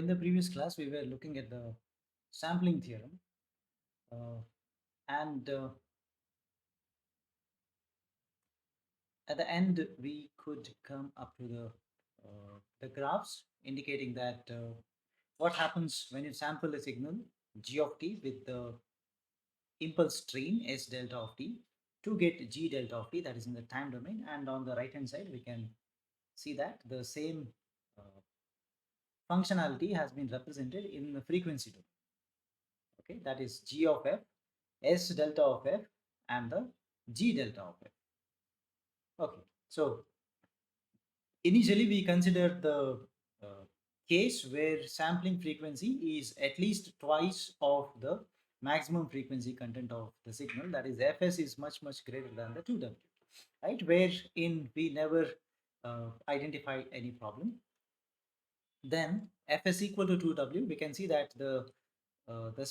in the previous class, we were looking at the sampling theorem, and at the end, we could come up to the graphs indicating that what happens when you sample a signal g of t with the impulse stream s delta of t to get g delta of t, that is in the time domain, and on the right hand side we can see that the same functionality has been represented in the frequency domain. Okay, that is g of f, s delta of f, and the g delta of f. Okay, so initially we considered the case where sampling frequency is at least twice of the maximum frequency content of the signal, that is fs is much greater than the 2w, right, wherein we never identified any problem. Then fs equal to 2w, we can see that the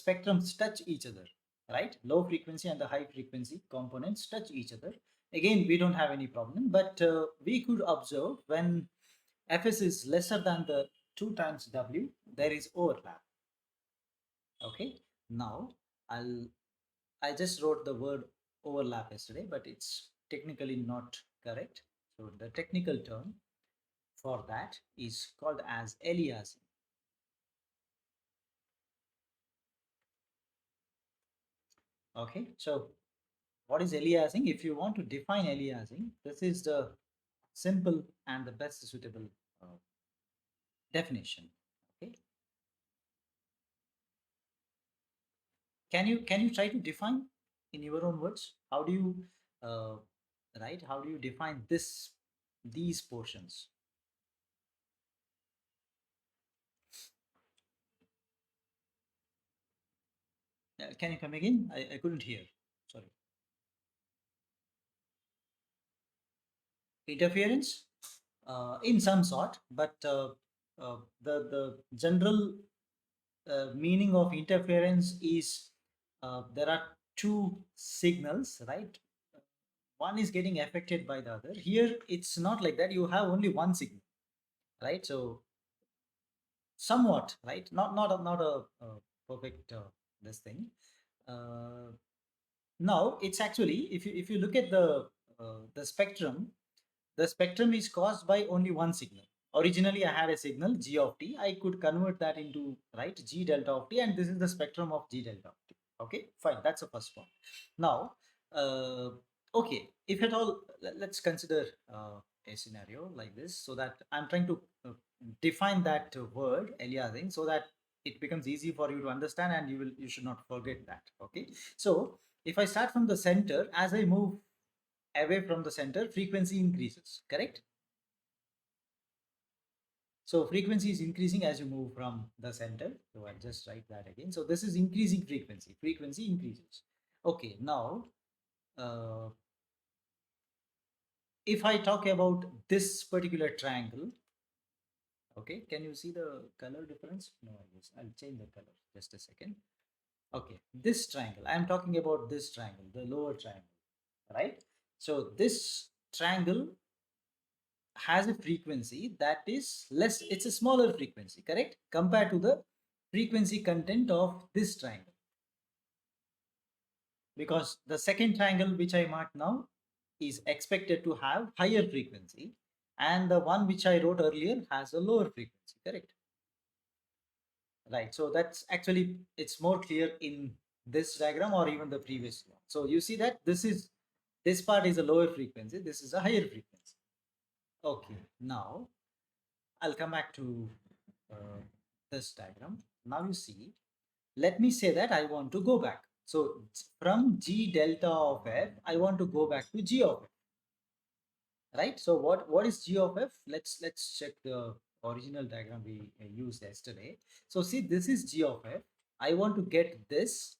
spectrums touch each other, right? Low frequency and the high frequency components touch each other. Again, we don't have any problem, but we could observe when fs is lesser than the 2 times w, there is overlap. Okay, now I just wrote the word overlap yesterday, but it's technically not correct. So the technical term for that is called as aliasing. Okay, so what is aliasing? If you want to define aliasing, this is the simple and the best suitable definition. Okay, can you try to define in your own words? How do you right? How do you define these portions? Can you come again? I couldn't hear. Sorry. Interference, in some sort, but the general meaning of interference is there are two signals, right? One is getting affected by the other. Here, it's not like that. You have only one signal, right? So somewhat, right? Not a perfect this thing. Uh, Now it's actually, if you look at the spectrum is caused by only one signal. Originally, I had a signal g of t. I could convert that into, right, g delta of t, and this is the spectrum of g delta of t. Okay, fine. That's the first one. Now, okay, if at all, let's consider a scenario like this, so that I'm trying to define that word aliasing, so that it becomes easy for you to understand, and you should not forget that. Okay, so if I start from the center, as I move away from the center, frequency increases, correct? So frequency is increasing as you move from the center. So I'll just write that again. So this is increasing frequency. Frequency increases. Okay, now uh, if I talk about this particular triangle, okay, can you see the color difference? No, I guess I'll change the color. Just a second. Okay, this triangle. I'm talking about this triangle, the lower triangle, right? So this triangle has a frequency that is less, it's a smaller frequency, correct, compared to the frequency content of this triangle, because the second triangle which I marked now is expected to have higher frequency, and the one which I wrote earlier has a lower frequency, correct? Right, so that's actually, it's more clear in this diagram or even the previous one. So you see that this part is a lower frequency, this is a higher frequency. Okay, now I'll come back to uh, this diagram. Now you see, let me say that I want to go back. So from G delta of F, I want to go back to G of F, right? So what is G of F? Let's check the original diagram we used yesterday. So see, this is G of F. I want to get this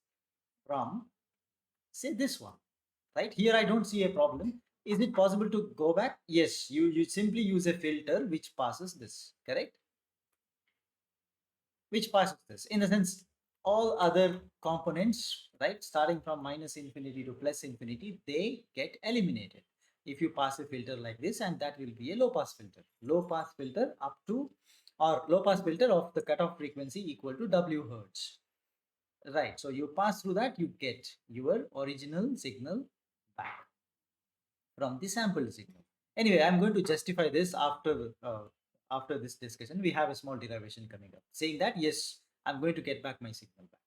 from, say, this one, right? Here I don't see a problem. Is it possible to go back? Yes, you simply use a filter which passes this, correct? Which passes this, in the sense, all other components, right, starting from minus infinity to plus infinity, they get eliminated if you pass a filter like this, and that will be a low pass filter. Low pass filter up to or low pass filter of the cutoff frequency equal to W hertz. Right. So you pass through that, you get your original signal back from the sample signal. Anyway, I'm going to justify this after this discussion. We have a small derivation coming up saying that yes, I'm going to get back my signal back.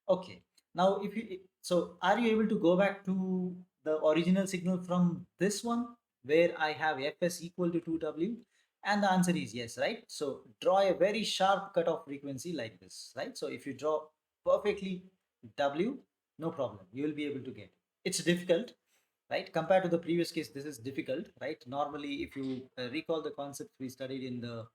Okay. Now, if you so, are you able to go back to the original signal from this one where I have fs equal to 2w? And the answer is yes, right? So draw a very sharp cutoff frequency like this, right? So if you draw perfectly w, no problem, you will be able to get it. It's difficult, right? Compared to the previous case, this is difficult, right? Normally, if you recall the concepts we studied in the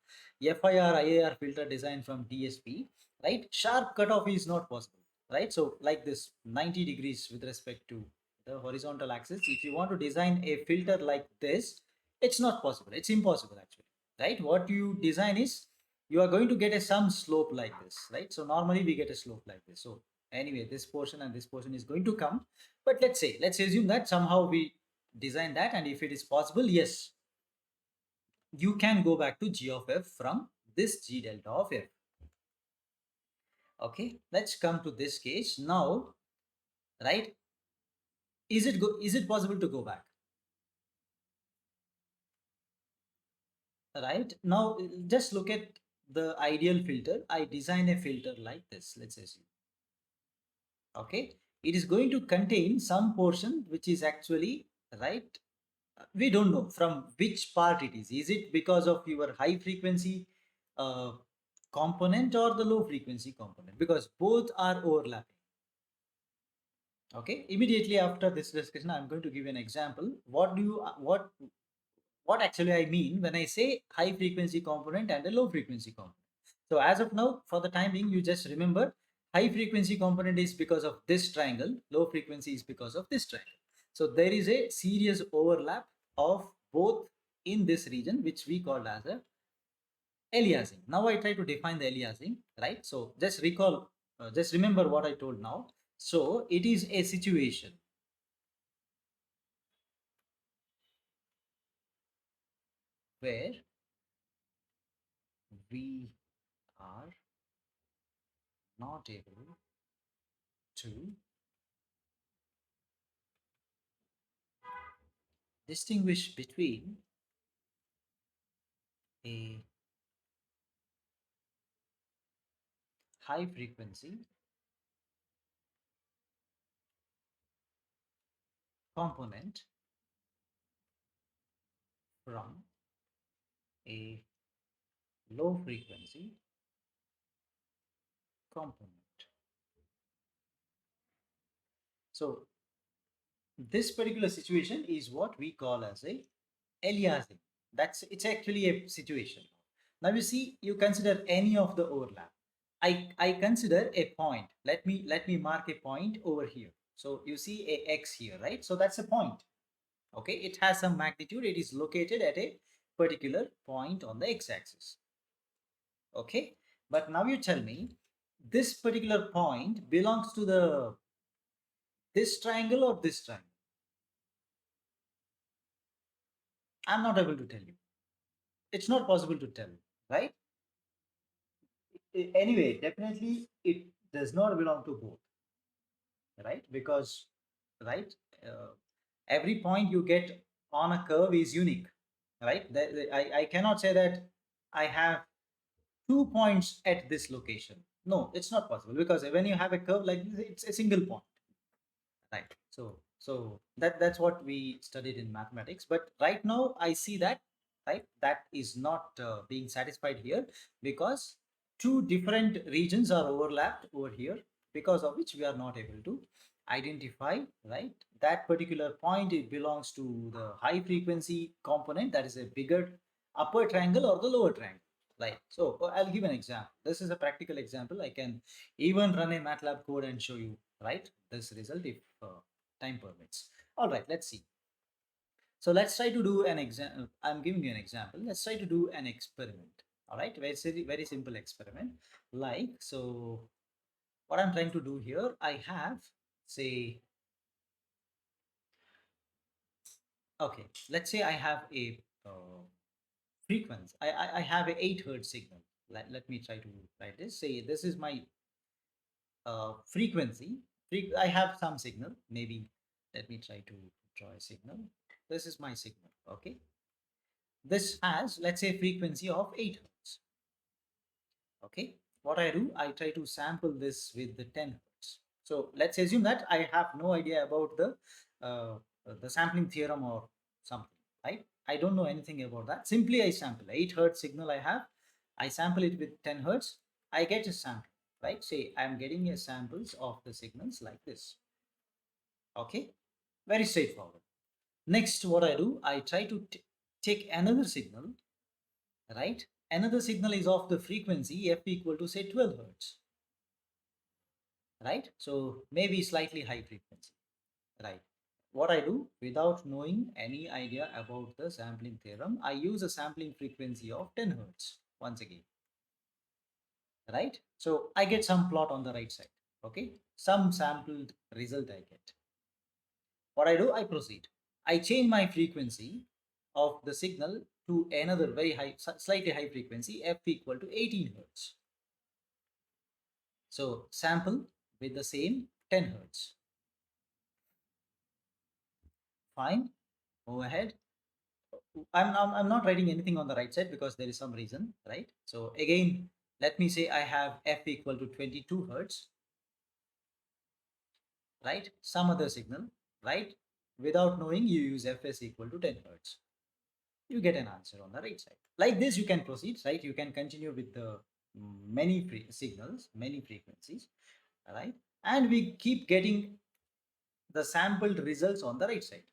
FIR IAR filter design from DSP, right? Sharp cutoff is not possible, right? So like this 90 degrees with respect to the horizontal axis, if you want to design a filter like this, it's not possible. It's impossible actually, right? What you design is you are going to get a some slope like this, right? So normally we get a slope like this. So anyway, this portion and this portion is going to come, but let's assume that somehow we design that, and if it is possible, yes, you can go back to g of f from this g delta of f. Okay, let's come to this case now, right? Is it possible to go back? Right now, just look at the ideal filter. I design a filter like this, let's assume. Okay, it is going to contain some portion which is actually, right, we don't know from which part it is it because of your high frequency uh, component or the low frequency component, because both are overlapping. Okay, immediately after this discussion I'm going to give you an example. What actually I mean when I say high frequency component and a low frequency component. So as of now, for the time being, you just remember high frequency component is because of this triangle, low frequency is because of this triangle. So there is a serious overlap of both in this region, which we call as a aliasing. Now I try to define the aliasing, right? So just recall, just remember what I told now. So it is a situation where we are not able to distinguish between a high frequency component from a low frequency component. So this particular situation is what we call as a aliasing. That's it's actually a situation. Now you see, you consider any of the overlap. I consider a point. Let me mark a point over here. So you see a x here, right? So that's a point. Okay, it has some magnitude. It is located at a particular point on the x-axis. Okay, but now you tell me this particular point belongs to the this triangle or this triangle. I'm not able to tell you. It's not possible to tell, right? Anyway, definitely it does not belong to both, right? Because, right, uh, every point you get on a curve is unique, right? I cannot say that I have 2 points at this location. No, it's not possible, because when you have a curve like this, it's a single point, right? So that's what we studied in mathematics, but right now I see that, right, that is not being satisfied here, because two different regions are overlapped over here, because of which we are not able to identify, right, that particular point. It belongs to the high frequency component, that is a bigger upper triangle, or the lower triangle, right? So I'll give an example. This is a practical example. I can even run a MATLAB code and show you, right, this result if time permits. All right, let's see. So let's try to do an example. I'm giving you an example. Let's try to do an experiment. All right, very simple experiment. Like, so what I'm trying to do here, I have, say, okay, let's say I have a frequency. I have a 8 hertz signal. let me try to write this. Say this is my frequency. I have some signal. Maybe let me try to draw a signal. This is my signal. Okay. This has, let's say, frequency of 8 hertz. Okay. What I do, I try to sample this with the 10 hertz. So let's assume that I have no idea about uh, the sampling theorem or something, right? I don't know anything about that. Simply I sample 8 hertz signal I have. I sample it with 10 hertz. I get a sample, right? Say I'm getting a samples of the signals like this. Okay. Very straightforward. Next, what I do, I try to take another signal, right? Another signal is of the frequency f equal to say 12 hertz, right? So maybe slightly high frequency, right? What I do without knowing any idea about the sampling theorem, I use a sampling frequency of 10 hertz once again, right? So I get some plot on the right side, okay? Some sampled result I get. What I do, I proceed. I change my frequency of the signal to another very high, slightly high frequency, f equal to 18 hertz. So sample with the same 10 hertz. Fine. Go ahead. I'm not writing anything on the right side because there is some reason, right? So again, let me say I have f equal to 22 hertz, right? Some other signal, right? Without knowing, you use fs equal to 10 hertz. You get an answer on the right side. Like this, you can proceed, right? You can continue with the many signals, many frequencies, right? And we keep getting the sampled results on the right side,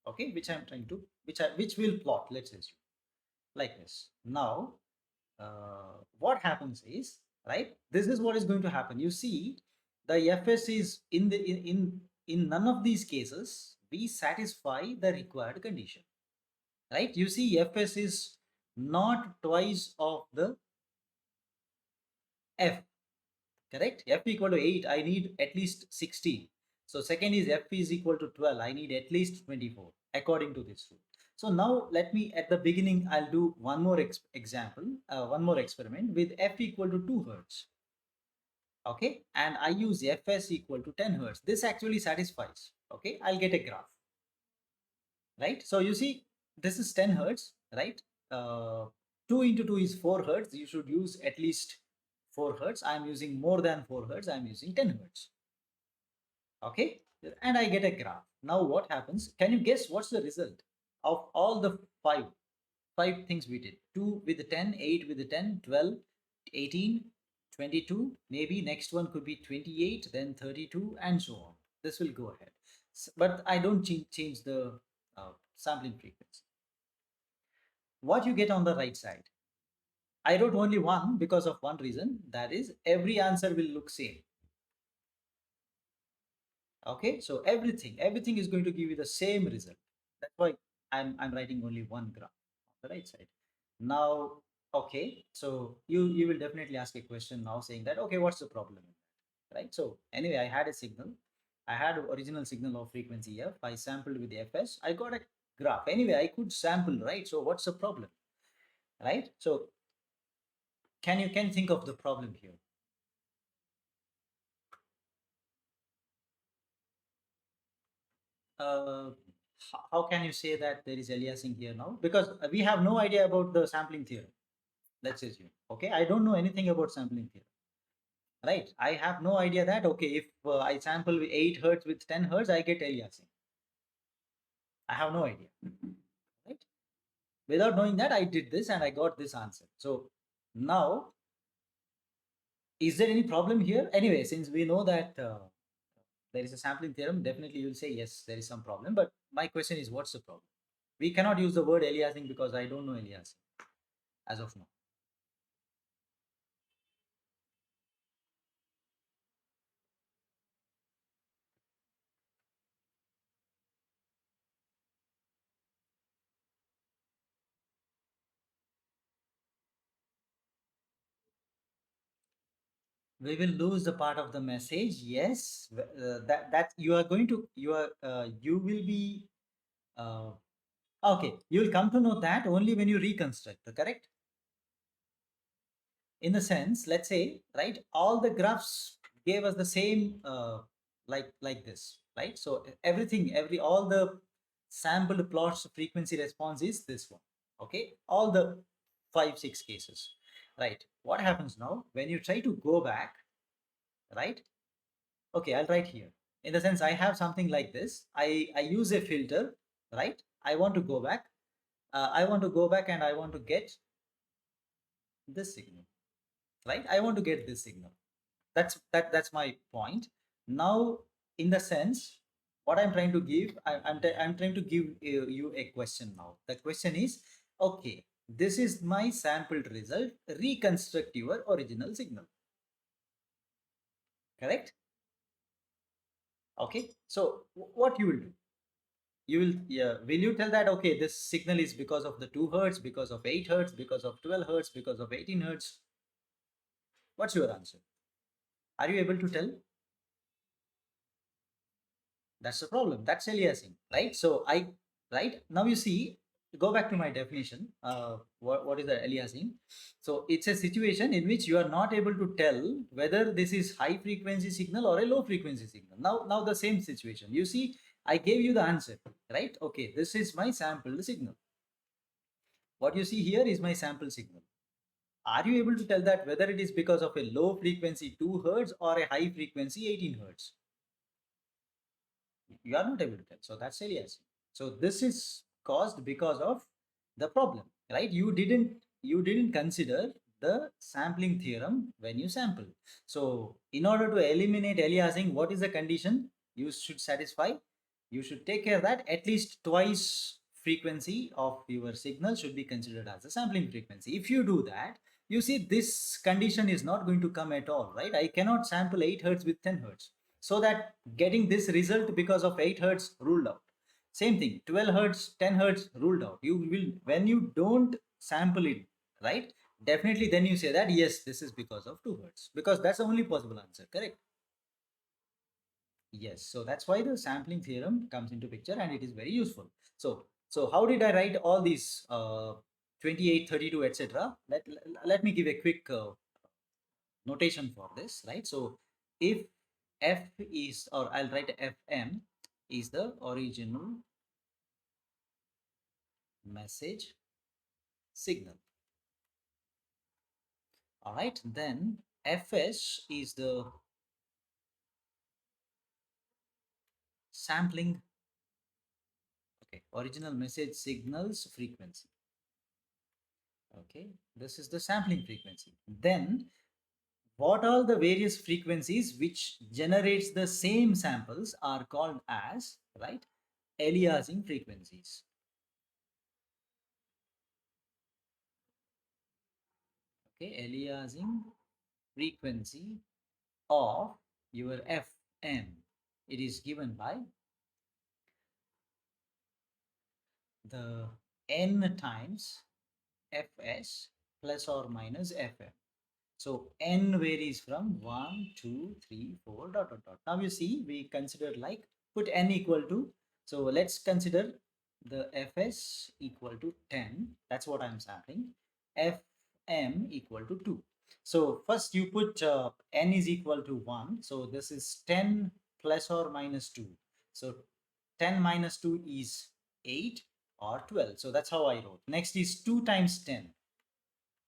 okay? Which I'm trying to, which will plot, let's assume, like this. Now, what happens is, right? This is what is going to happen. You see, the fs is in none of these cases we satisfy the required condition, right? You see, fs is not twice of the f, correct? F equal to 8, I need at least 16. So second is f is equal to 12, I need at least 24 according to this rule. So now let me, at the beginning, I'll do one more example, one more experiment with f equal to 2 hertz. Okay, and I use fs equal to 10 hertz. This actually satisfies. Okay, I'll get a graph, right? So you see, this is 10 hertz, right? 2 into 2 is 4 hertz. You should use at least 4 hertz. I'm using more than 4 hertz. I'm using 10 hertz. Okay, and I get a graph. Now what happens? Can you guess what's the result of all the five things we did? 2 with the 10, 8 with the 10, 12, 18, 22. Maybe next one could be 28, then 32, and so on. This will go ahead. But I don't change the sampling frequency. What you get on the right side? I wrote only one because of one reason. That is, every answer will look same. Okay, so everything is going to give you the same result. That's why I'm writing only one graph on the right side. Now, okay, so you will definitely ask a question now saying that, okay, what's the problem, right? So anyway, I had a signal. I had original signal of frequency f. I sampled with fs. I got a graph. Anyway, I could sample, right? So what's the problem, right? So can think of the problem here? uh, how can you say that there is aliasing here now? Because we have no idea about the sampling theorem. Let's assume, okay, I don't know anything about sampling theorem, right? I have no idea that, okay, if I sample with 8 hertz with 10 hertz, I get aliasing. I have no idea, right? Without knowing that, I did this and I got this answer. So now, is there any problem here? Anyway, since we know that there is a sampling theorem, definitely you'll say yes, there is some problem. But my question is, what's the problem? We cannot use the word aliasing because I don't know aliasing as of now. We will lose the part of the message. Yes, that you are going to, you will be uh, okay. You will come to know that only when you reconstruct. Correct? in the sense, let's say, right, all the graphs gave us the same, like this, right? So everything, all the sampled plots frequency response is this one. Okay, all the 5 6 cases, right? What happens now when you try to go back, right? Okay, I'll write here. In the sense, I have something like this. I use a filter, right? I want to go back. I want to go back and I want to get this signal, right? I want to get this signal. That's my point. Now, in the sense, what I'm trying to give, I'm trying to give you a question now. The question is, okay, this is my sampled result. Reconstruct your original signal. Correct? Okay. So what you will do? You will, yeah, will you tell that, okay, this signal is because of the 2 hertz, because of 8 hertz, because of 12 hertz, because of 18 hertz? What's your answer? Are you able to tell? That's the problem. That's aliasing, right? So right now you see, go back to my definition. What is the aliasing? So it's a situation in which you are not able to tell whether this is high frequency signal or a low frequency signal. Now the same situation. You see, I gave you the answer, right? Okay, this is my sampled signal. What you see here is my sample signal. Are you able to tell that whether it is because of a low frequency 2 hertz or a high frequency 18 hertz? You are not able to tell. So that's aliasing. So this is caused because of the problem, right? You didn't consider the sampling theorem when you sample. So in order to eliminate aliasing, what is the condition you should satisfy? You should take care that at least twice frequency of your signal should be considered as a sampling frequency. If you do that, you see this condition is not going to come at all, right? I cannot sample 8 hertz with 10 hertz, so that getting this result because of 8 hertz ruled out. Same thing, 12 hertz, 10 hertz ruled out. You will, when you don't sample it, right, definitely then you say that yes, this is because of 2 hertz, because that's the only possible answer. Correct? Yes. So that's why the sampling theorem comes into picture, and it is very useful. So how did I write all these 28 32 etc. Let me give a quick notation for this, right? So if f is, or I'll write fm is the original message signal, all right, then fs is the sampling, okay, original message signals frequency. Okay, this is the sampling frequency. Then what all the various frequencies which generates the same samples are called as, right, aliasing frequencies. Okay, aliasing frequency of your fm, it is given by the n times fs plus or minus fm. So n varies from 1 2 3 4 dot dot dot. Now you see, we consider, like, put n equal to, so let's consider the fs equal to 10, that's what I'm sampling, fm equal to 2. So first you put n is equal to 1, so this is 10 plus or minus 2. So 10 minus 2 is 8 or 12. So that's how I wrote. Next is 2 times 10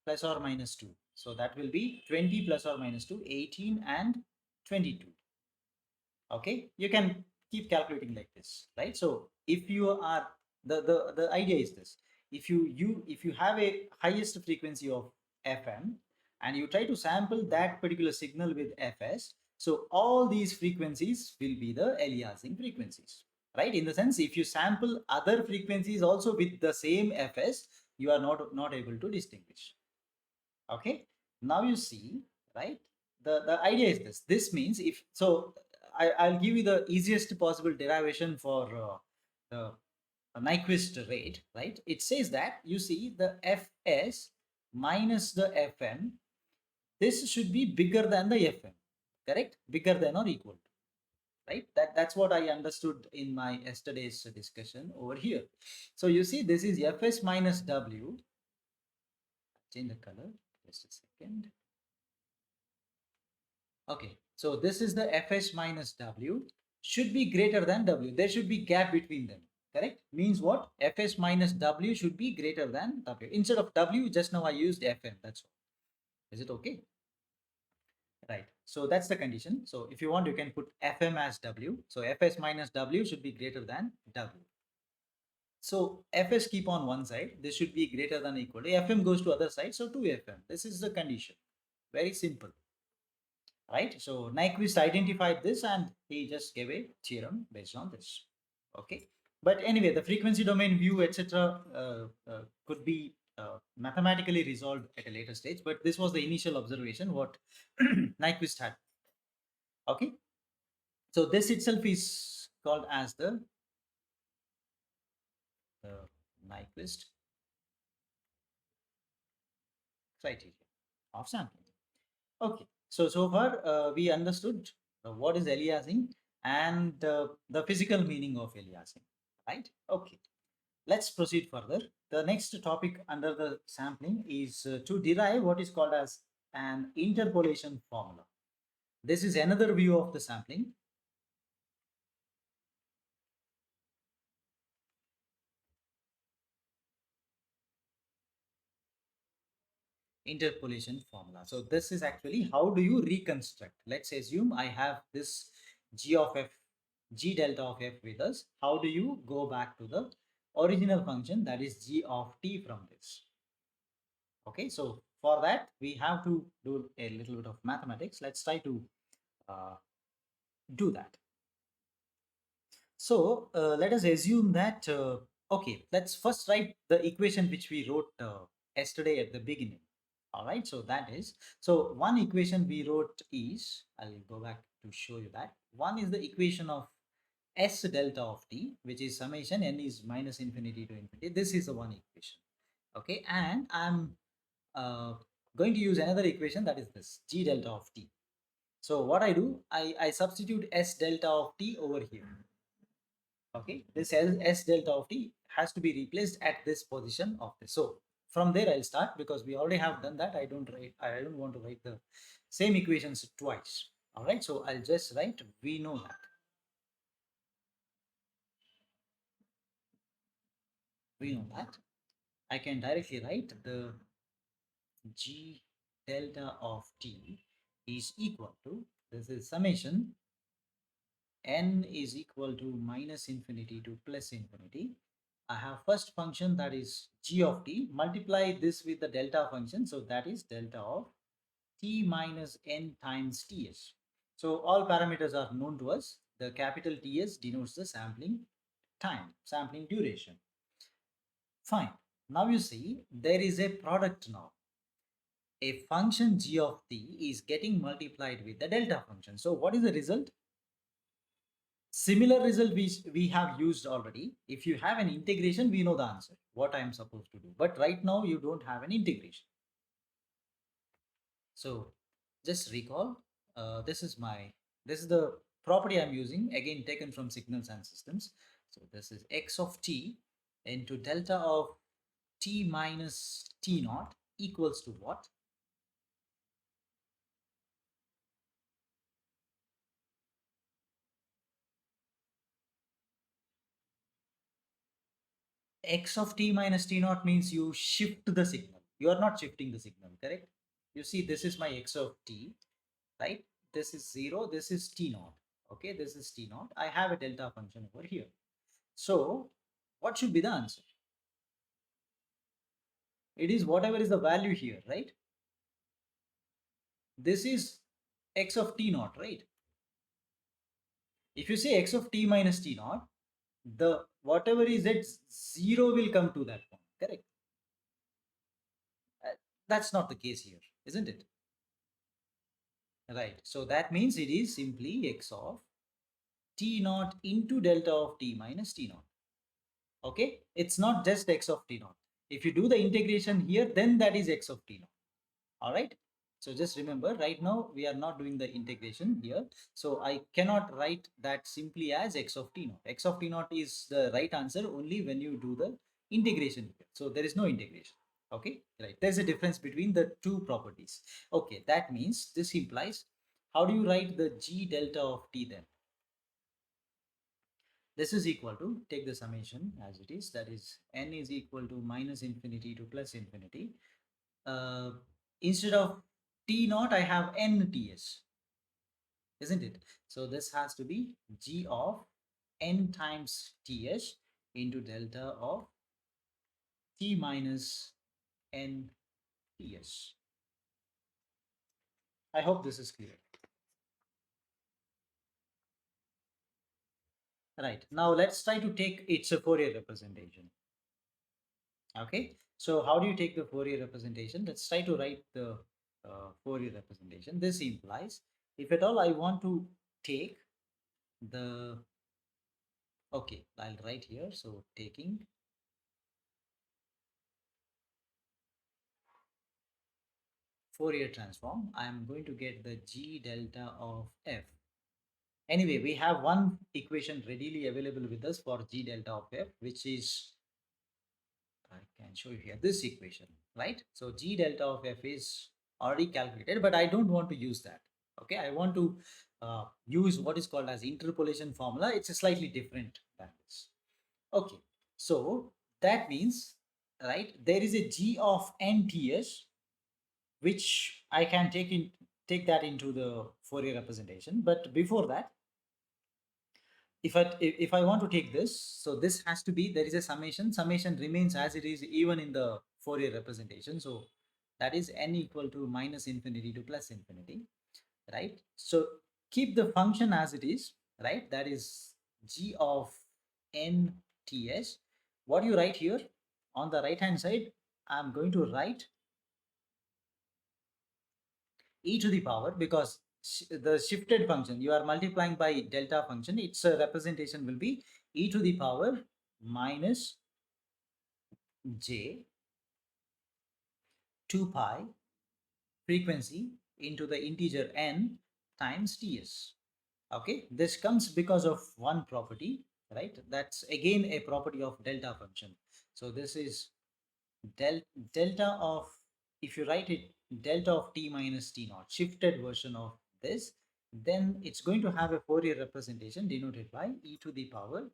plus or minus 2. So that will be 20 plus or minus 2, 18 and 22. Okay, you can keep calculating like this, right? So if you are, the idea is this: if you have a highest frequency of fm and you try to sample that particular signal with fs, so all these frequencies will be the aliasing frequencies, right? In the sense, if you sample other frequencies also with the same fs, you are not able to distinguish. Okay, now you see, right, the idea is this means, if so, I'll give you the easiest possible derivation for the Nyquist rate, right? It says that, you see, the fs minus the fm, this should be bigger than the fm. Correct? Bigger than or equal to, right? That's what I understood in my yesterday's discussion over here. So you see, this is fs minus w. Change the color, just a second. Okay, so this is the fs minus w should be greater than w. There should be gap between them. Correct? Means what? Fs minus w should be greater than w. Instead of w, just now I used fm. That's all. Is it okay? Right. So that's the condition. So if you want, you can put fm as w. So fs minus w should be greater than w. So fs keep on one side. This should be greater than or equal to fm goes to other side. So 2fm. This is the condition. Very simple. Right. So Nyquist identified this and he just gave a theorem based on this. Okay. But anyway, the frequency domain view, etc., could be mathematically resolved at a later stage. But this was the initial observation what Nyquist had. Okay. So this itself is called as the Nyquist criteria of sampling. Okay, so far we understood what is aliasing and the physical meaning of aliasing, right? Okay, let's proceed further. The next topic under the sampling is to derive what is called as an interpolation formula. This is another view of the sampling. Interpolation formula. So this is actually how do you reconstruct? Let's assume I have this g of f, g delta of f with us. How do you go back to the original function that is g of t from this? Okay, so for that we have to do a little bit of mathematics. Let's try to uh, do that. So let us assume that, okay, let's first write the equation which we wrote yesterday at the beginning. All right, so that is, so one equation we wrote is, I'll go back to show you that. One is the equation of S delta of t, which is summation n is minus infinity to infinity. This is the one equation. Okay, and I'm going to use another equation that is this G delta of t. So what I do, I substitute S delta of t over here. Okay, this S delta of t has to be replaced at this position of this. So from there I'll start because we already have done that. I don't want to write the same equations twice. All right, so I'll just write, we know that. We know that. I can directly write the G delta of t is equal to, this is summation n is equal to minus infinity to plus infinity. I have first function that is g of t, multiply this with the delta function, so that is delta of t minus n times ts. So all parameters are known to us. The capital Ts denotes the sampling time, sampling duration. Fine. Now you see there is a product now. A function g of t is getting multiplied with the delta function. So what is the result? Similar result we have used already. If you have an integration, we know the answer, what I am supposed to do. But right now you don't have an integration. So just recall, this is the property I'm using, again taken from signals and systems. So this is x of t into delta of t minus t naught equals to what? X of t minus t naught means you shift the signal. You are not shifting the signal, correct? You see, this is my x of t, right? This is 0, this is t naught. Okay, this is t naught. I have a delta function over here. So what should be the answer? It is whatever is the value here, right? This is x of t naught, right? If you say x of t minus t naught, the whatever is at 0 will come to that point, correct? That's not the case here, isn't it? Right. So that means it is simply x of t naught into delta of t minus t naught. Okay. It's not just x of t naught. If you do the integration here, then that is x of t naught. All right. So just remember, right now we are not doing the integration here. So I cannot write that simply as x of t naught. X of t naught is the right answer only when you do the integration here. So there is no integration. Okay. Right. There's a difference between the two properties. Okay. That means this implies How do you write the g delta of t then? This is equal to, take the summation as it is, that is n is equal to minus infinity to plus infinity. Uh, Instead of t naught, I have n ts, isn't it? So this has to be g of n times ts into delta of t minus n ts. I hope this is clear. Right, now let's try to take its a Fourier representation. Okay, so how do you take the Fourier representation? Let's try to write the Fourier representation. This implies, if at all I want to take the, okay, I'll write here. So taking Fourier transform, I am going to get the g delta of f. Anyway, we have one equation readily available with us for g delta of f, which is, I can show you here, this equation, right? So g delta of f is already calculated, but I don't want to use that. Okay, I want to use what is called as interpolation formula. It's a slightly different than this. Okay, so that means, right, there is a g of nts, which I can take that into the Fourier representation. But before that, if I want to take this, so this has to be, there is a summation remains as it is even in the Fourier representation. So that is n equal to minus infinity to plus infinity, right? So keep the function as it is, right? That is g of n ts. What do you write here on the right hand side? I'm going to write e to the power, because the shifted function you are multiplying by delta function, its representation will be e to the power minus j 2 pi frequency into the integer n times ts. Okay, this comes because of one property, right? That's again a property of delta function. So this is delta of, if you write it delta of t minus t naught, shifted version of this, then it's going to have a Fourier representation denoted by e to the power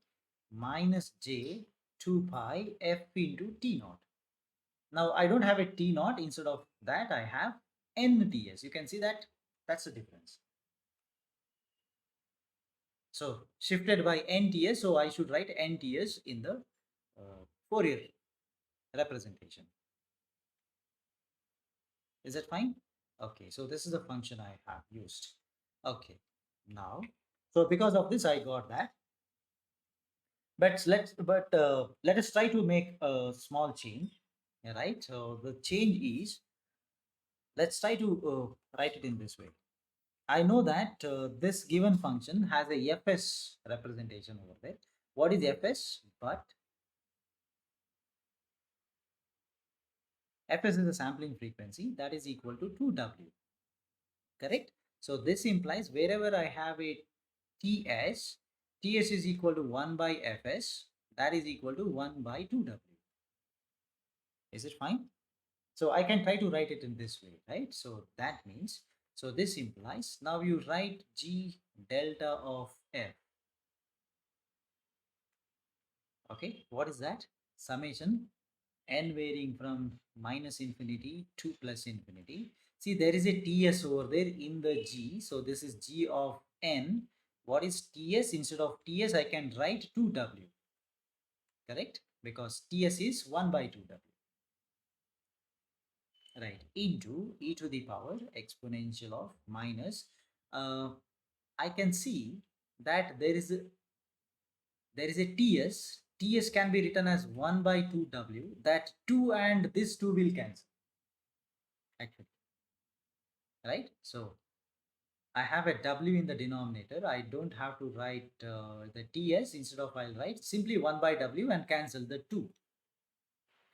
minus j 2 pi f into t naught. Now I don't have a t naught, instead of that I have n ts. You can see that that's the difference. So shifted by n ts, so I should write n ts in the Fourier representation. Is that fine? Okay, so this is the function I have used. Okay, now, so because of this, I got that. But let us try to make a small change. Yeah, right? So the change is, let's try to write it in this way. I know that this given function has a fs representation over there. What is fs? But fs is the sampling frequency, that is equal to 2w. Correct? So this implies wherever I have a ts, ts is equal to 1 by fs, that is equal to 1 by 2w. Is it fine? So I can try to write it in this way, right? So that means, so this implies, now you write g delta of f. Okay, what is that? Summation n varying from minus infinity to plus infinity. See, there is a ts over there in the g. So this is g of n. What is ts? Instead of ts, I can write 2w. Correct? Because ts is 1 by 2w. Right. Into e to the power exponential of minus. I can see that there is a ts. Ts can be written as 1 by 2w. That 2 and this 2 will cancel. Actually. Right? So I have a w in the denominator. I don't have to write the ts. Instead of, I'll write simply 1 by w and cancel the 2.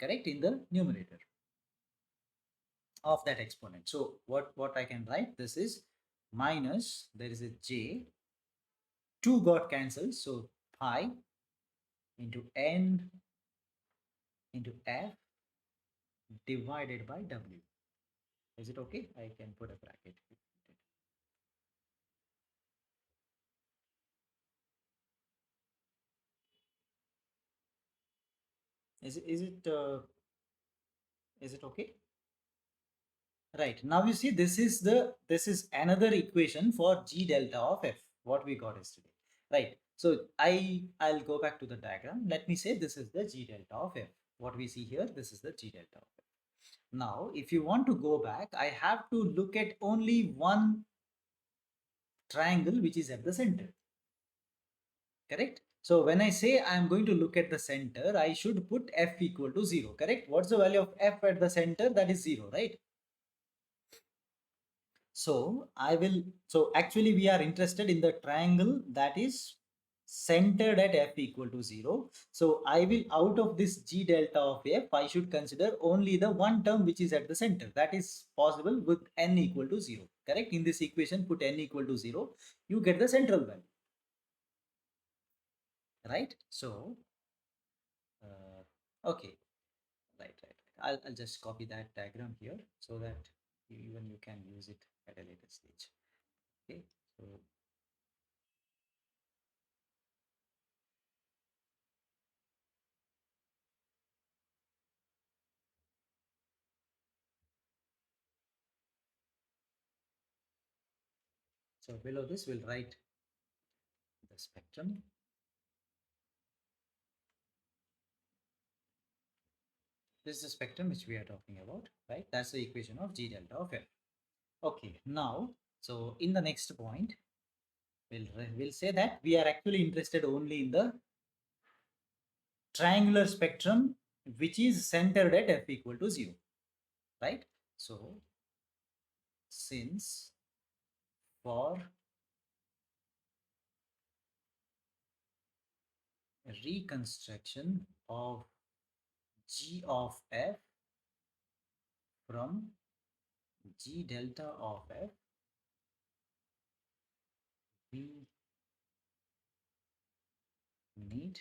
Correct? In the numerator of that exponent. So what I can write, this is minus, there is a j, 2 got cancelled. So pi into n into f divided by w. Is it okay? I can put a bracket. Is it okay? Right. Now you see this is another equation for G delta of F, what we got yesterday. Right. So I'll go back to the diagram. Let me say this is the G delta of F. What we see here, this is the G delta of F. Now, if you want to go back, I have to look at only one triangle which is at the center. Correct? So when I say I am going to look at the center, I should put F equal to 0. Correct? What's the value of F at the center? That is 0, right? So actually we are interested in the triangle that is centered at F equal to 0. So I will, out of this G delta of F, I should consider only the one term which is at the center. That is possible with N equal to 0. Correct? In this equation, put N equal to 0. You get the central value. Right? So, okay. Right. I'll just copy that diagram here so that even you can use it at a later stage. Okay. So below this, we'll write the spectrum. This is the spectrum which we are talking about, right? That's the equation of G delta of F. Okay, now, so in the next point, we'll say that we are actually interested only in the triangular spectrum which is centered at F equal to 0, right? So, since for reconstruction of G of F from G delta of F, we need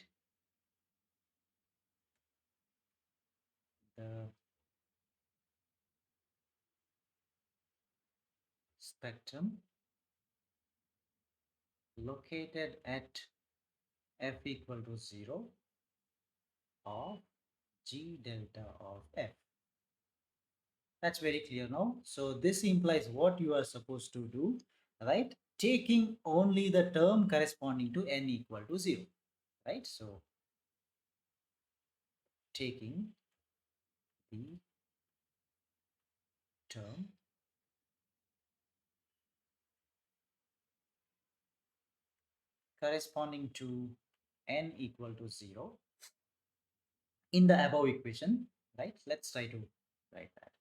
the spectrum located at F equal to 0 of G delta of F. That's very clear now. So this implies what you are supposed to do, right? Taking only the term corresponding to N equal to 0, right? So taking the term corresponding to N equal to 0 in the above equation, right? Let's try to write that.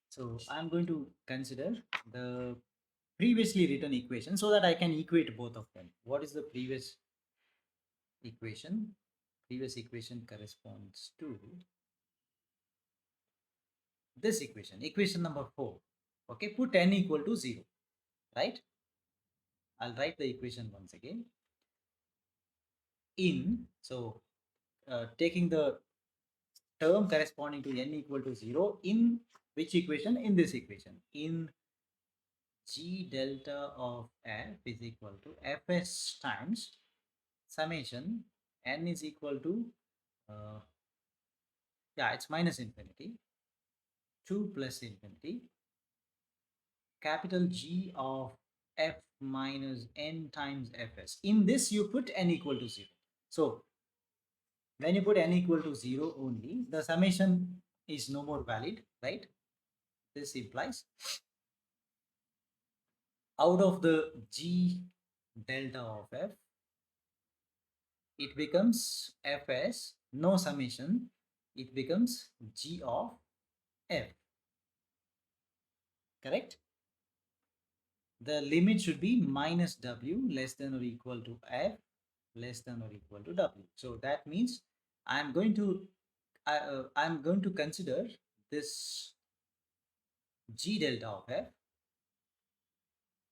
So I'm going to consider the previously written equation so that I can equate both of them. What is the previous equation? Previous equation corresponds to this equation, equation number 4. Okay, put N equal to 0, right? I'll write the equation once again. Taking the term corresponding to N equal to 0 in which equation? In this equation. In G delta of F is equal to Fs times summation N is equal to, it's minus infinity, 2 plus infinity, capital G of F minus N times Fs. In this, you put N equal to 0. So, when you put N equal to 0 only, the summation is no more valid, right? This implies out of the G delta of F, it becomes Fs, no summation, it becomes G of F, correct? The limit should be minus W less than or equal to F less than or equal to W. So that means I'm going to I'm going to consider this G delta of F,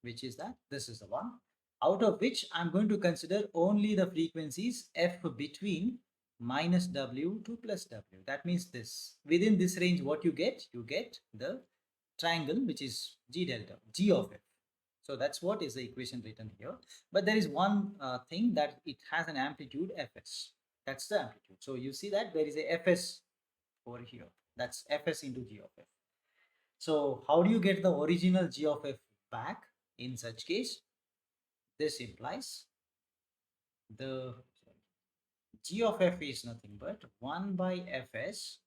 which is that this is the one, out of which I'm going to consider only the frequencies F between minus W to plus W. That means this, within this range, what you get the triangle which is G delta, G of F. So that's what is the equation written here. But there is one thing that it has an amplitude fs. That's the amplitude. So you see that there is a fs over here. That's fs into g of f. So how do you get the original g of f back in such case? This implies the g of f is nothing but 1 by fs,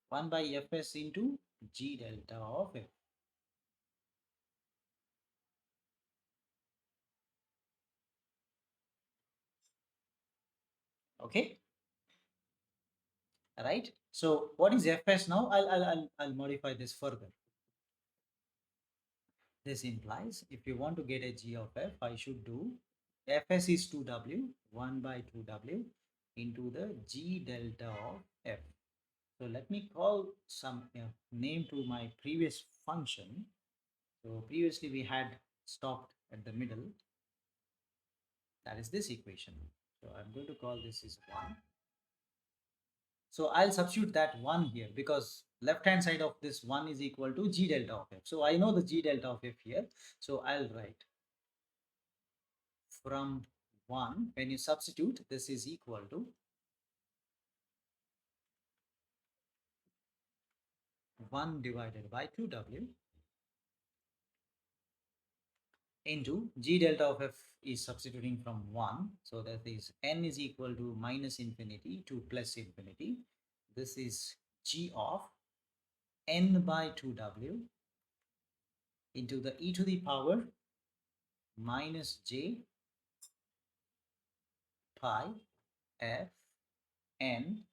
1 by fs into g delta of f. Okay, right? So what is fs now? I'll modify this further. This implies if you want to get a g of f, I should do fs is 2w, 1 by 2w into the g delta of f. So let me call some name to my previous function. So previously we had stopped at the middle. That is this equation. So I'm going to call this is 1. So I'll substitute that 1 here because left hand side of this 1 is equal to g delta of f. So I know the g delta of f here. So I'll write from 1, when you substitute, this is equal to 1 divided by 2w into g delta of f is substituting from 1. So that is n is equal to minus infinity to plus infinity. This is g of n by 2w into the e to the power minus j pi f n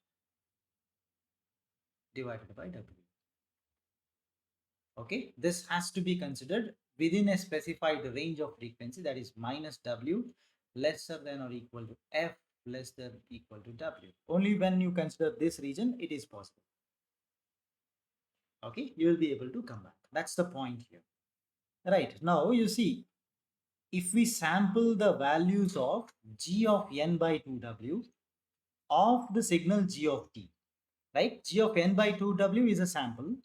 divided by w. Okay, this has to be considered within a specified range of frequency, that is minus w lesser than or equal to f less than equal to w. Only when you consider this region it is possible. Okay, you will be able to come back. That's the point here. Right, now you see, if we sample the values of g of n by 2w of the signal g of t, right? G of n by 2w is a sample,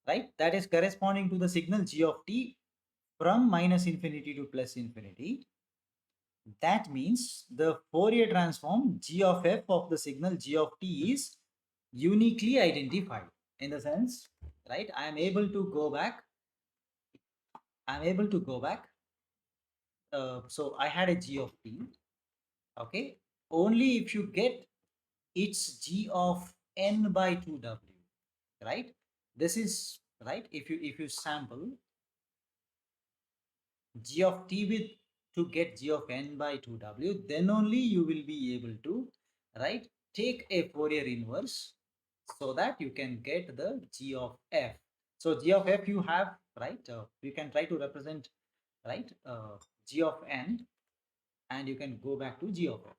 right? That is corresponding to the signal g of t from minus infinity to plus infinity. That means the Fourier transform g of f of the signal g of t is uniquely identified, in the sense, right? I am able to go back. So I had a g of t. Okay, only if you get its g of n by 2w, right? This is right. If you sample g of t with to get g of n by 2w, then only you will be able to, right, take a Fourier inverse so that you can get the g of f. So g of f you have, right, you can try to represent, right, g of n, and you can go back to g of f.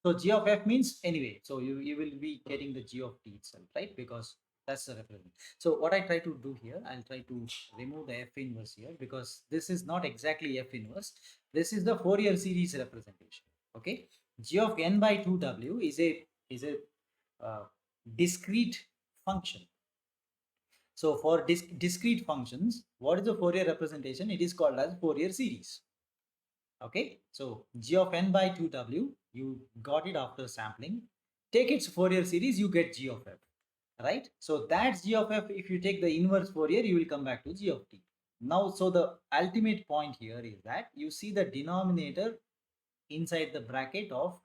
So g of f means anyway, so you will be getting the g of t itself, right? Because that's the reference. So what I try to do here, I'll try to remove the f inverse here because this is not exactly f inverse. This is the Fourier series representation. Okay, g of n by 2w is a discrete function. So for discrete functions, what is the Fourier representation? It is called as Fourier series. Okay, so g of n by 2w, you got it after sampling. Take its Fourier series, you get g of f, right? So that's g of f. If you take the inverse Fourier, you will come back to g of t. Now, so the ultimate point here is that you see the denominator inside the bracket of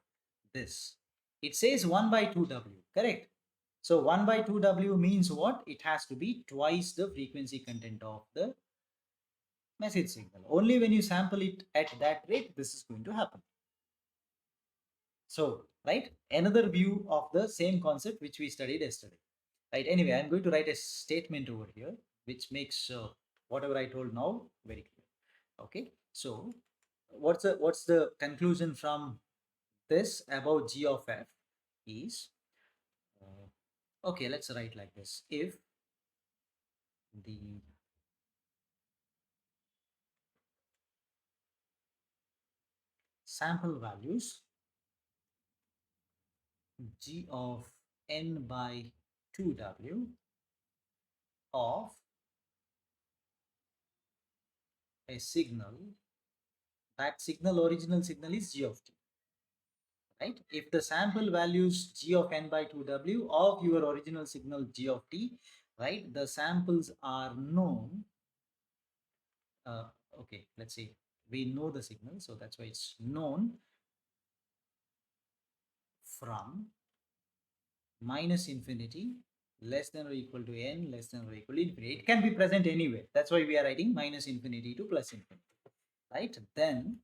this. It says 1 by 2w, correct? So 1 by 2w means what? It has to be twice the frequency content of the message signal. Only when you sample it at that rate, this is going to happen. So, right, another view of the same concept which we studied yesterday. Right, anyway, I'm going to write a statement over here which makes whatever I told now very clear. Okay, so what's the conclusion from this about g of f is, okay, let's write like this. If the sample values g of n by 2w of a signal, that signal, original signal is g of t, right? If the sample values g of n by 2w of your original signal g of t, right, the samples are known. uh, okay, let's see, we know the signal, so that's why it's known from minus infinity less than or equal to n less than or equal to infinity. It can be present anywhere, that's why we are writing minus infinity to plus infinity, right? Then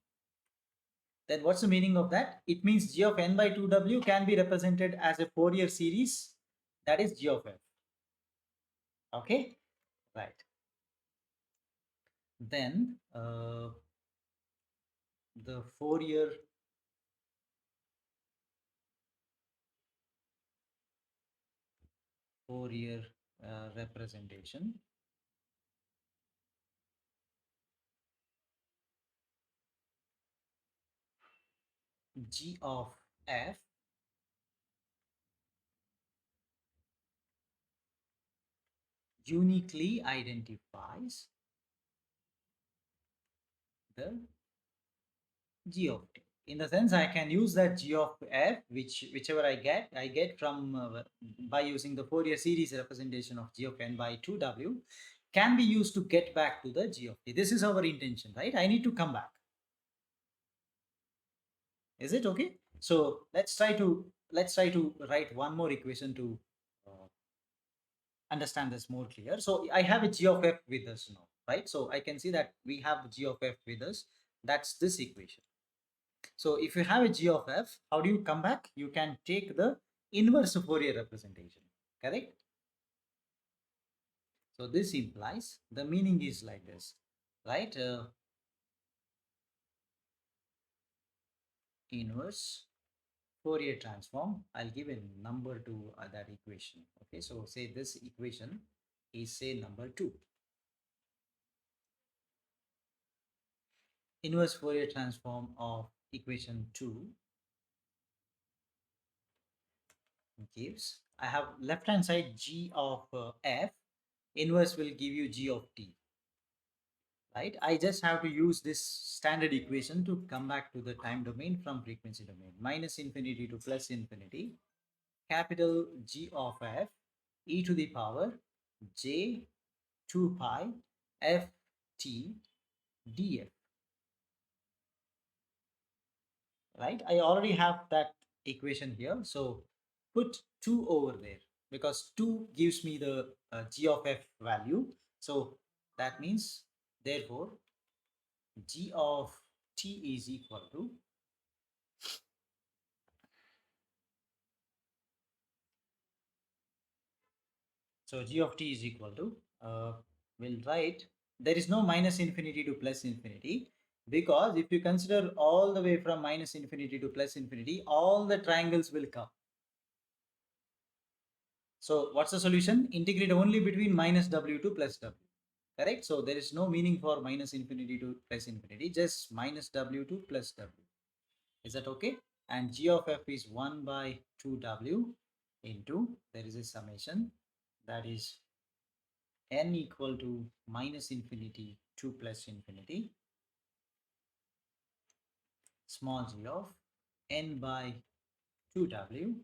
what's the meaning of that? It means g of n by 2w can be represented as a Fourier series, that is g of f. Okay, right. Then the Fourier representation g of f uniquely identifies the g of t. In the sense, I can use that g of f, whichever I get from by using the Fourier series representation of g of n by 2w, can be used to get back to the g of t. This is our intention, right? I need to come back. Is it okay? So let's try to write one more equation to uh, understand this more clear. So I have a g of f with us now, right? So I can see that we have the g of f with us. That's this equation. So if you have a g of f, how do you come back? You can take the inverse Fourier representation, correct? So this implies the meaning is like this, right? Inverse Fourier transform. I'll give a number to that equation. Okay, so say this equation is say number 2. Inverse Fourier transform of equation 2 gives, I have left hand side g of f, inverse will give you g of t, right? I just have to use this standard equation to come back to the time domain from frequency domain. Minus infinity to plus infinity, capital G of f e to the power j 2 pi f t df, right? I already have that equation here, so put 2 over there because 2 gives me the g of f value. So that means therefore g of t is equal to, so g of t is equal to, we'll write, there is no minus infinity to plus infinity, because if you consider all the way from minus infinity to plus infinity, all the triangles will come. So what's the solution? Integrate only between minus w to plus w, correct? So there is no meaning for minus infinity to plus infinity, just minus w to plus w. Is that okay? And g of f is 1 by 2w into, there is a summation, that is n equal to minus infinity to plus infinity, small g of n by 2w.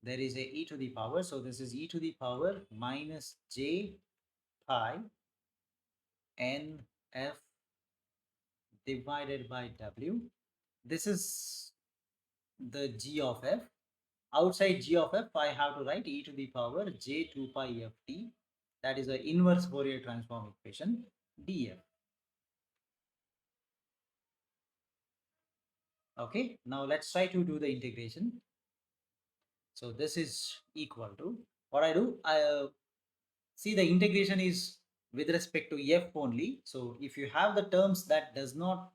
There is a e to the power, so this is e to the power minus j pi n f divided by w. This is the g of f. Outside g of f, I have to write e to the power j 2 pi f t. That is the inverse Fourier transform equation df. Okay, now let's try to do the integration. So this is equal to, what I do, I see the integration is with respect to f only. So if you have the terms that does not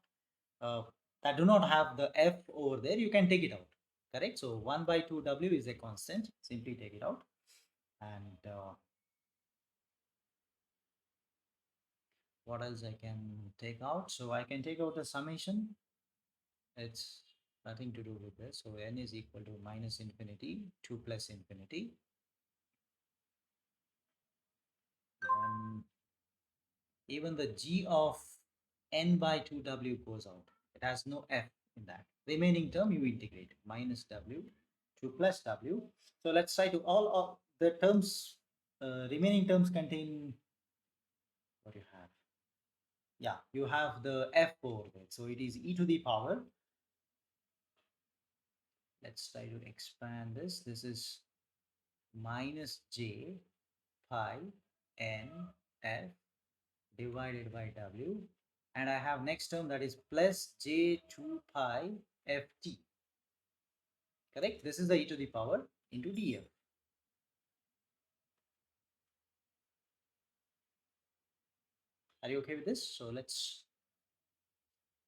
uh, that do not have the f over there, you can take it out, correct? So 1 by 2w is a constant, simply take it out. And what else I can take out? So I can take out the summation. It's nothing to do with this. So n is equal to minus infinity to plus infinity. Then even the g of n by 2w goes out. It has no f in that. Remaining term you integrate minus w to plus w. So let's try to all of the terms, remaining terms contain what you have. Yeah, you have the f over there. So it is e to the power. Let's try to expand this. This is minus j pi n f divided by w, and I have next term that is plus j2 pi ft. Correct? This is the e to the power into df. Are you okay with this? So let's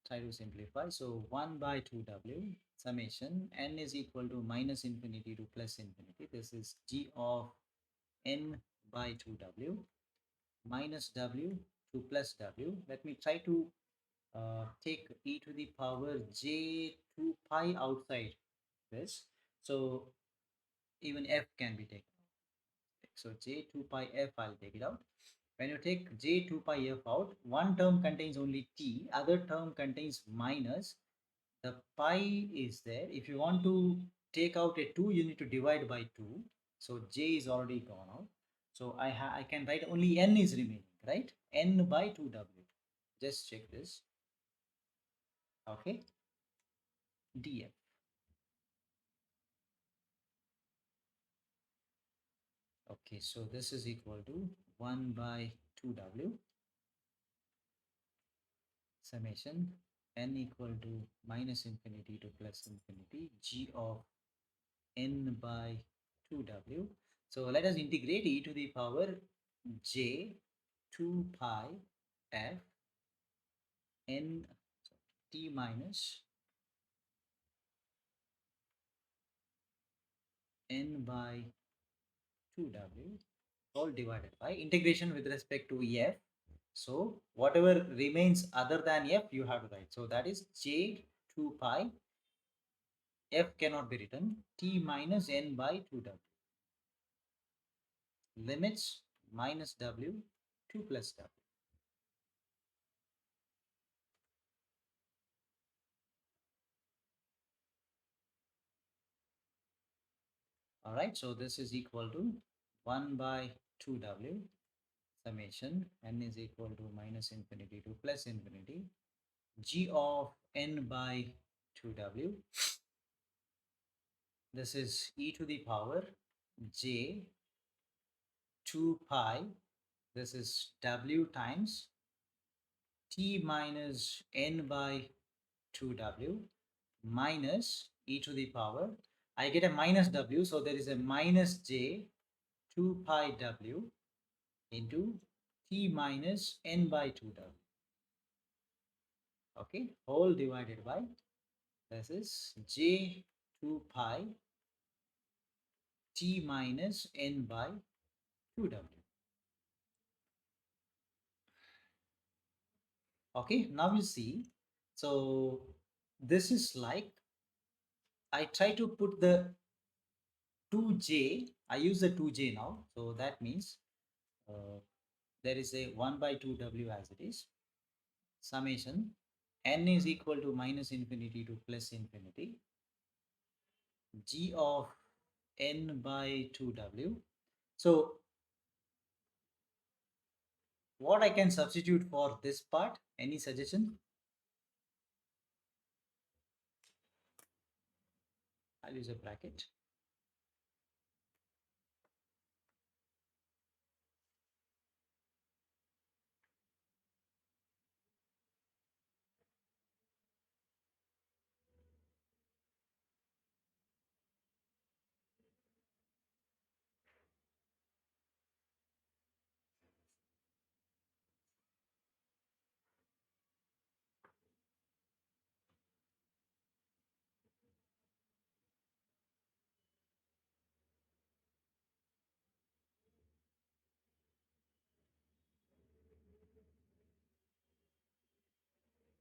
try to simplify. So 1 by 2w summation n is equal to minus infinity to plus infinity. This is g of n by 2w minus w to plus w. Let me try to take e to the power j2 pi outside this. So even f can be taken. So j2 pi f, I'll take it out. When you take j2 pi f out, one term contains only t, other term contains minus. The pi is there. If you want to take out a 2, you need to divide by 2. So j is already gone out. So I can write only n is remaining, right? N by 2w. Just check this. Okay. df. Okay, so this is equal to 1 by 2w summation n equal to minus infinity to plus infinity g of n by 2w. So let us integrate e to the power j 2 pi f n t minus n by 2w all divided by integration with respect to f. So whatever remains other than f you have to write. So that is j 2 pi f cannot be written t minus n by 2w. Limits minus w to plus w. All right, so this is equal to 1 by 2w summation n is equal to minus infinity to plus infinity g of n by 2w. This is e to the power j 2 pi. This is w times t minus n by 2w minus e to the power. I get a minus w, so there is a minus j 2 pi w into t minus n by 2w. Okay, whole divided by, this is j 2 pi t minus n by 2w. Okay, now you see, so this is like, I try to put the 2j, I use the 2j now, so that means there is a 1 by 2w as it is, summation n is equal to minus infinity to plus infinity g of n by 2w. So what I can substitute for this part? Any suggestion? I'll use a bracket.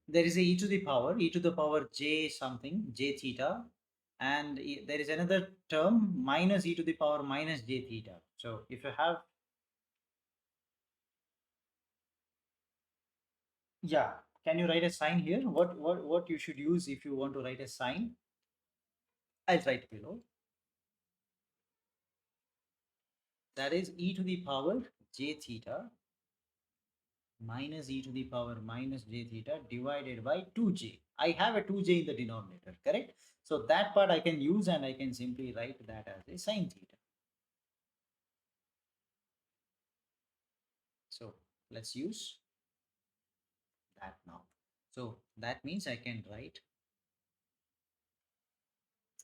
There is a e to the power j something, j theta, and there is another term minus e to the power minus j theta. So if you have, yeah, Can you write a sign here? What you should use if you want to write a sign? I'll write below. That is e to the power j theta minus e to the power minus j theta divided by 2j. I have a 2j in the denominator, correct? So that part I can use and I can simply write that as a sine theta. So let's use that now. So that means I can write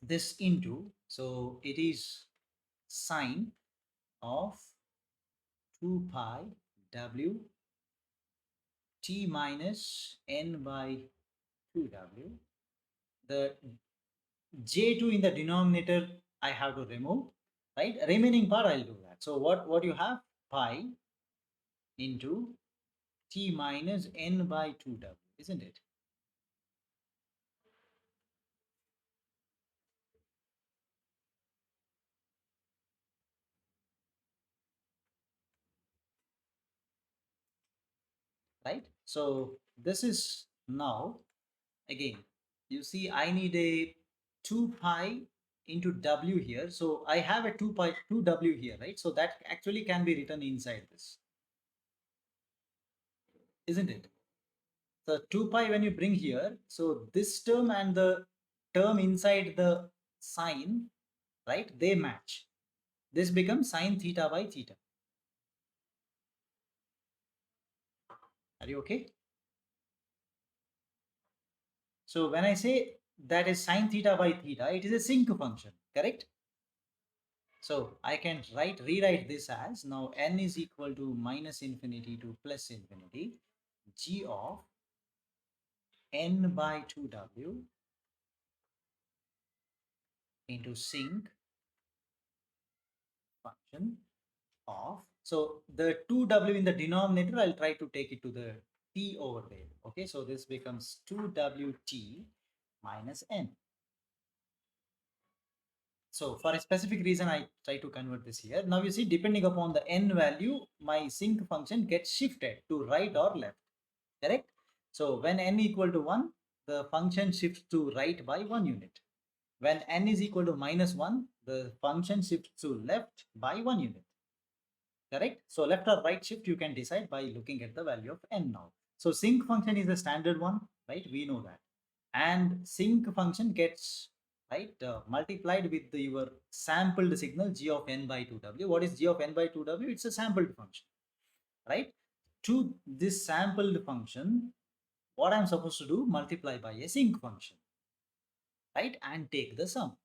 this into, so it is sine of 2 pi w t minus n by 2w. The j2 in the denominator I have to remove, right? Remaining part I'll do that. So what you have? Pi into t minus n by 2w, isn't it? Right? So this is now, again, you see I need a 2 pi into w here. So I have a 2 pi 2w here, right? So that actually can be written inside this, isn't it? So 2 pi when you bring here, so this term and the term inside the sine, right, they match. This becomes sine theta by theta. Are you okay? So when I say that is sine theta by theta, it is a sinc function, correct? So I can rewrite this as, now n is equal to minus infinity to plus infinity, g of n by 2w into sinc function of, so the 2w in the denominator, I'll try to take it to the t over there. Okay, so this becomes 2wt minus n. So for a specific reason, I try to convert this here. Now you see, depending upon the n value, my sinc function gets shifted to right or left, correct? So when n equal to 1, the function shifts to right by 1 unit. When n is equal to minus 1, the function shifts to left by 1 unit. Correct? So left or right shift you can decide by looking at the value of n now. So sinc function is the standard one, right? We know that. And sinc function gets, right, multiplied with your sampled signal g of n by 2w. What is g of n by 2w? It's a sampled function, right? To this sampled function, what I'm supposed to do? Multiply by a sinc function, right? And take the sum,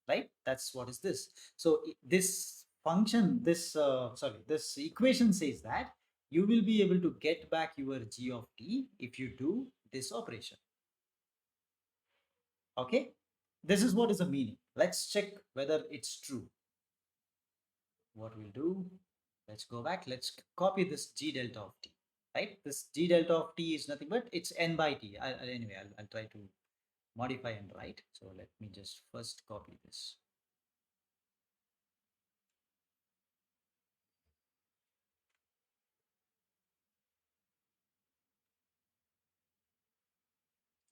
right? That's what is this. So this function, this equation says that you will be able to get back your g of t if you do this operation. Okay, this is what is the meaning. Let's check whether it's true. What we'll do, let's go back, let's copy this g delta of t, right? This g delta of t is nothing but it's n by t. Anyway, I'll try to modify and write. So let me just first copy this.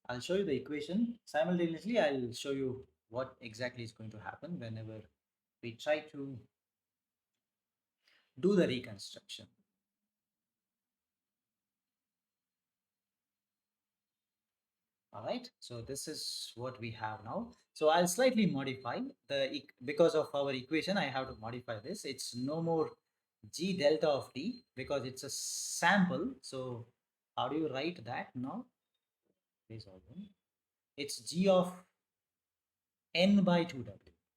I'll show you the equation. Simultaneously, I'll show you what exactly is going to happen whenever we try to do the reconstruction. All right, so this is what we have now. So I'll slightly modify because of our equation, I have to modify this. It's no more g delta of t because it's a sample. So how do you write that now? Please hold on. It's g of n by 2w,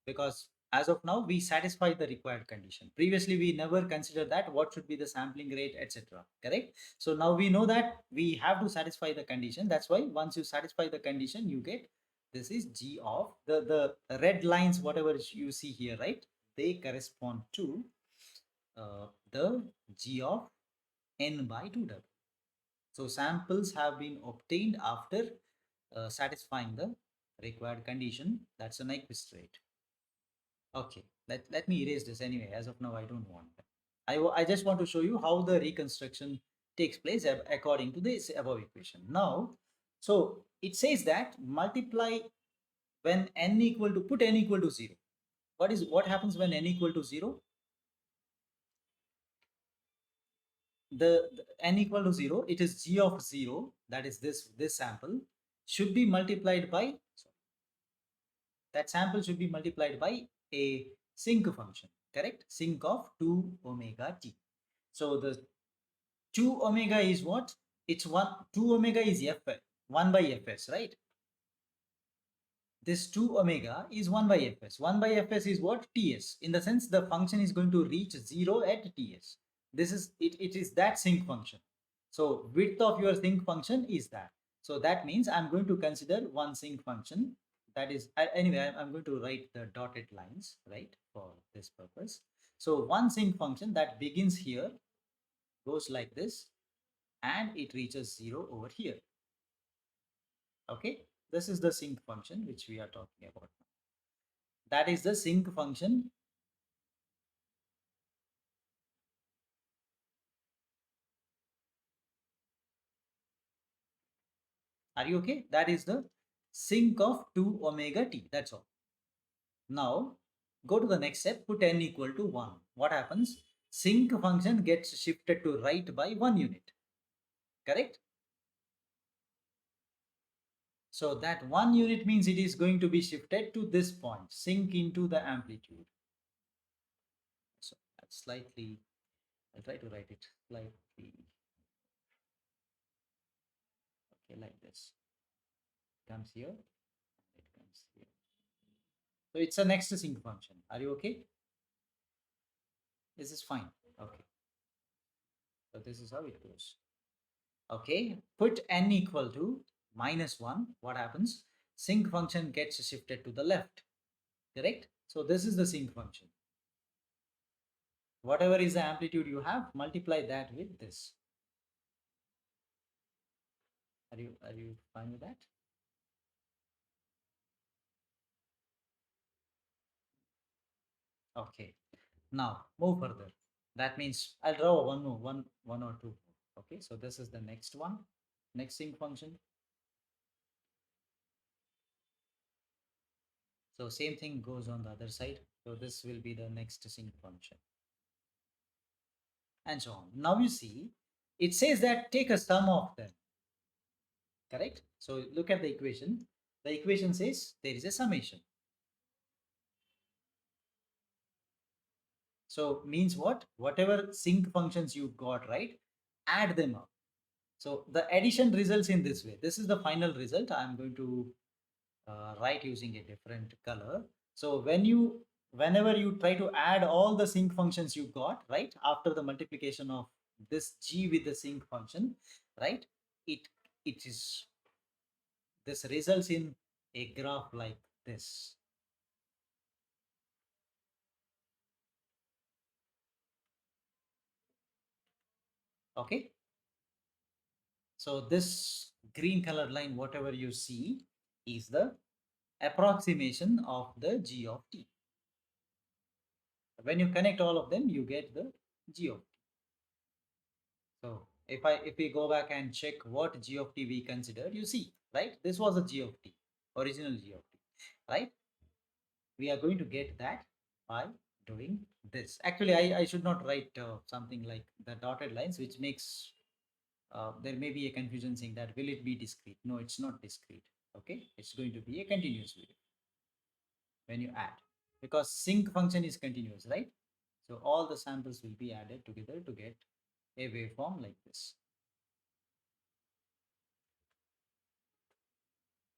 because as of now we satisfy the required condition. Previously we never considered that what should be the sampling rate, etc. Correct? So now we know that we have to satisfy the condition. That's why once you satisfy the condition, you get, this is g of the red lines, whatever you see here, right? They correspond to the g of n by 2w. So samples have been obtained after satisfying the required condition. That's a Nyquist rate. Okay, let me erase this anyway. As of now, I don't want that. I just want to show you how the reconstruction takes place according to this above equation. Now, so it says that multiply when n equal to, put n equal to 0. What happens when n equal to 0? The n equal to 0, it is g of 0, that is this sample should be multiplied by, that sample should be multiplied by a sinc function, correct? Sinc of 2 omega t. So the 2 omega is what? It's 2 omega is f, 1 by fs, right? This 2 omega is 1 by fs. 1 by fs is what? Ts. In the sense the function is going to reach 0 at ts. This is it is that sinc function. So width of your sinc function is that. So that means I'm going to consider one sinc function. That is, anyway, I'm going to write the dotted lines, right, for this purpose. So one sinc function that begins here, goes like this, and it reaches 0 over here. Okay, this is the sinc function which we are talking about now. That is the sinc function. Are you okay? That is the sinc of 2 omega t. That's all. Now, go to the next step, put n equal to 1. What happens? Sinc function gets shifted to right by 1 unit. Correct? So that 1 unit means it is going to be shifted to this point, sinc into the amplitude. So that's slightly, I'll try to write it slightly. Okay, like this. Comes here, it comes here. So it's a next sinc function. Are you okay? This is fine. Okay. So this is how it goes. Okay. Put n equal to -1. What happens? Sinc function gets shifted to the left. Correct? So this is the sinc function. Whatever is the amplitude you have, multiply that with this. Are you fine with that? Okay. Now move further. That means I'll draw one or two. Okay. So this is the next one. Next sinc function. So same thing goes on the other side. So this will be the next sinc function. And so on. Now you see, it says that take a sum of them. Correct? So look at the equation. The equation says there is a summation. So means what? Whatever sinc functions you got, right? Add them up. So the addition results in this way. This is the final result. I'm going to write using a different color. So whenever you try to add all the sinc functions you got, right, after the multiplication of this g with the sinc function, right, it is, this results in a graph like this. Okay. So this green colored line, whatever you see, is the approximation of the g of t. When you connect all of them, you get the g of t. So if we go back and check what g of t we considered, you see, right? This was a g of t, original g of t, right? We are going to get that by doing this. Actually, I should not write something like the dotted lines, which makes there may be a confusion saying that will it be discrete? No, it's not discrete. Okay, it's going to be a continuous video when you add, because sinc function is continuous, right? So all the samples will be added together to get a waveform like this.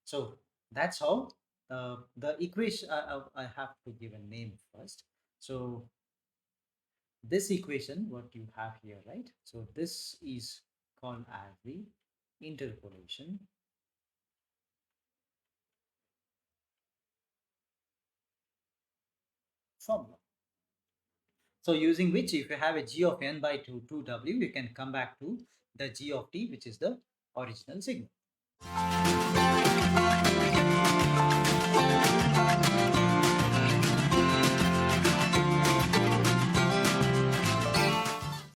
So that's how the equation, I have to give a name first. So this equation, what you have here, right? So this is called as the interpolation formula. So using which, if you have a g of n by 2w, you can come back to the g of t, which is the original signal.